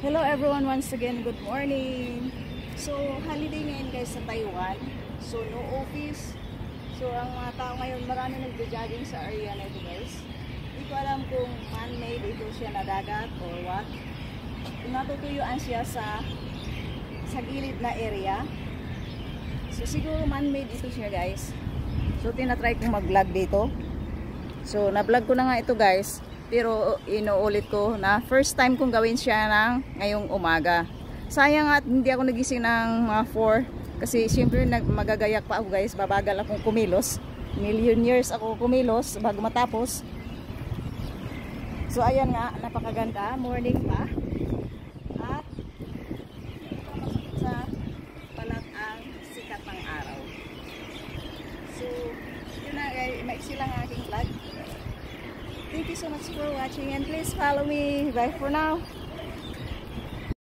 Hello everyone, once again, good morning. So, holiday ngayon guys sa Taiwan. So, no office. So, ang mga tao ngayon, marami nagja-jogging sa area na ito guys. Hindi ko alam kung man-made ito siya na dagat or what. Natutuyuan siya sa gilid na area. So, siguro man-made ito siya guys. So, tinatry kong mag-vlog dito. So, na-vlog ko na nga ito guys. Pero inuulit ko na first time kong gawin siya ng ngayong umaga. Sayang at hindi ako nagising ng mga 4 kasi siyempre magagayak pa ako guys, babagal akong kumilos. Million years ako kumilos bago matapos. So ayan nga, napakaganda, morning pa. At masakit sa balat ang sikat ng araw. So yun na guys, maiksi lang aking vlog. Thank you so much for watching and please follow me. Bye for now.